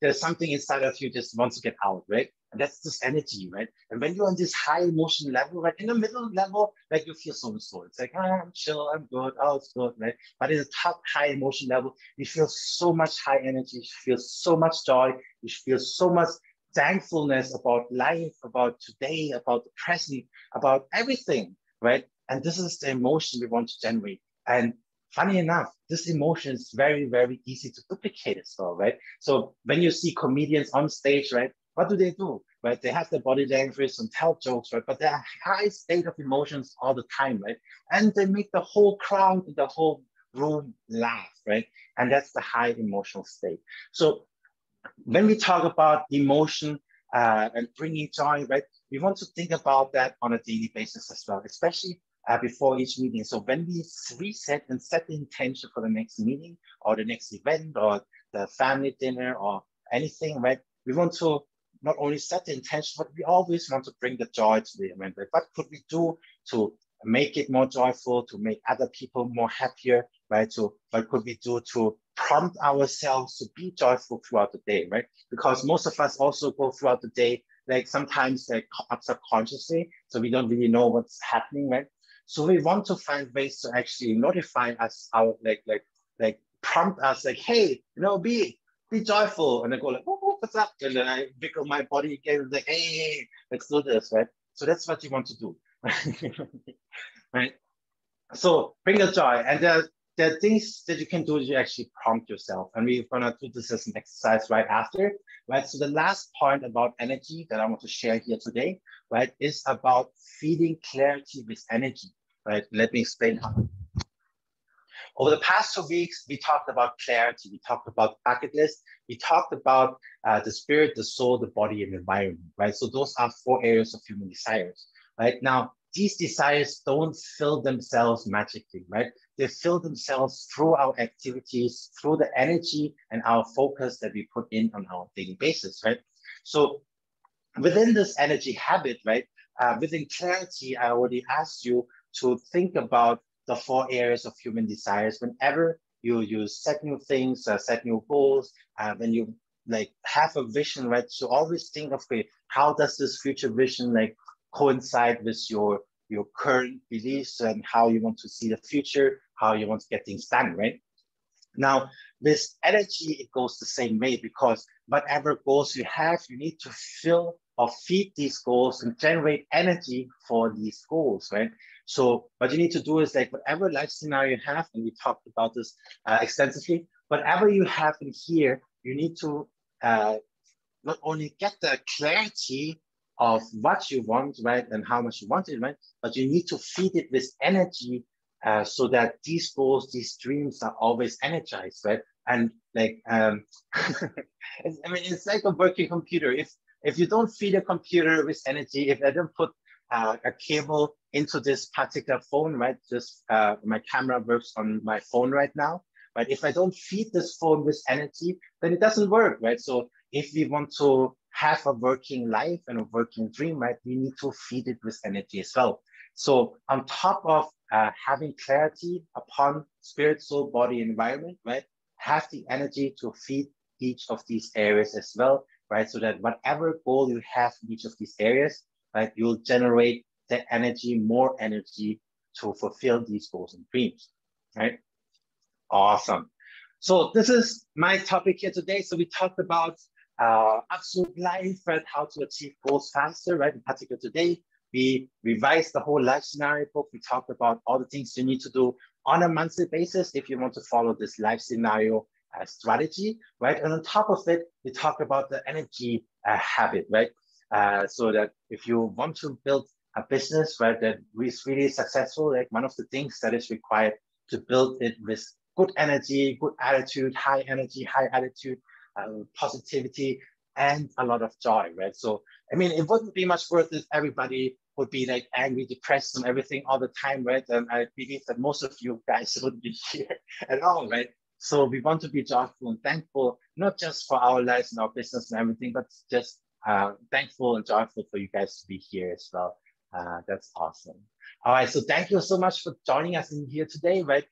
there's something inside of you just wants to get out, right? And that's this energy, right? And when you're on this high emotion level, right? In the middle level, like you feel so and so. It's like, I'm chill, I'm good, oh, it's good, right? But in the top high emotion level, you feel so much high energy, you feel so much joy, you feel so much thankfulness about life, about today, about the present, about everything, right? And this is the emotion we want to generate. And funny enough, this emotion is very, very easy to duplicate as well, right? So when you see comedians on stage, right, what do? Right? They have their body language and tell jokes, right? But they're high state of emotions all the time, right? And they make the whole crowd, the whole room laugh, right? And that's the high emotional state. So when we talk about emotion and bringing joy, right, we want to think about that on a daily basis as well, especially before each meeting. So when we reset and set the intention for the next meeting or the next event or the family dinner or anything, right, we want to not only set the intention, but we always want to bring the joy to the event. Right? What could we do to make it more joyful, to make other people more happier, right? So what could we do to prompt ourselves to be joyful throughout the day, right? Because most of us also go throughout the day, like sometimes like subconsciously, so we don't really know what's happening, right? So we want to find ways to actually notify us, our like prompt us, like, hey, be joyful, and I go like, oh, what's up? And then I wiggle my body again, like, hey, let's do this, right? So that's what you want to do, right? So bring the joy, and there are things that you can do to actually prompt yourself, and we're gonna do this as an exercise right after, right? So the last point about energy that I want to share here today, right, is about feeding clarity with energy, right? Let me explain how. Over the past 2 weeks, we talked about clarity, we talked about bucket list, we talked about the spirit, the soul, the body, and the environment, right? So those are 4 areas of human desires, right? Now, these desires don't fill themselves magically, right? They fill themselves through our activities, through the energy and our focus that we put in on our daily basis, right? So within this energy habit, right, within clarity, I already asked you to think about the 4 areas of human desires. Whenever you set new things, set new goals, when you like have a vision, right? So always think of, okay, how does this future vision like coincide with your current beliefs and how you want to see the future, how you want to get things done, right? Now, with energy, it goes the same way because whatever goals you have, you need to fill or feed these goals and generate energy for these goals, right? So what you need to do is like whatever life scenario you have, and we talked about this extensively, whatever you have in here, you need to not only get the clarity of what you want, right, and how much you want it, right, but you need to feed it with energy so that these goals, these dreams are always energized, right? And like, I mean, it's like a working computer. If you don't feed a computer with energy, if I don't put a cable into this particular phone, right? Just my camera works on my phone right now, but if I don't feed this phone with energy, then it doesn't work, right? So if we want to have a working life and a working dream, right, we need to feed it with energy as well. So on top of having clarity upon spirit, soul, body, environment, right, have the energy to feed each of these areas as well, right? So that whatever goal you have in each of these areas, right, you'll generate the energy, more energy to fulfill these goals and dreams, right? Awesome. So this is my topic here today. So we talked about absolute life, right? How to achieve goals faster, right? In particular today, we revised the whole life scenario book. We talked about all the things you need to do on a monthly basis if you want to follow this life scenario strategy, right? And on top of it, we talk about the energy habit, right? So that if you want to build a business, right, that is really successful, like one of the things that is required to build it with good energy, good attitude, high energy, high attitude, positivity, and a lot of joy, right? So, I mean, it wouldn't be much worth if everybody would be like angry, depressed, and everything all the time, right? And I believe that most of you guys wouldn't be here at all, right? So we want to be joyful and thankful, not just for our lives and our business and everything, but just thankful and joyful for you guys to be here as well. That's awesome. All right, so thank you so much for joining us in here today, right?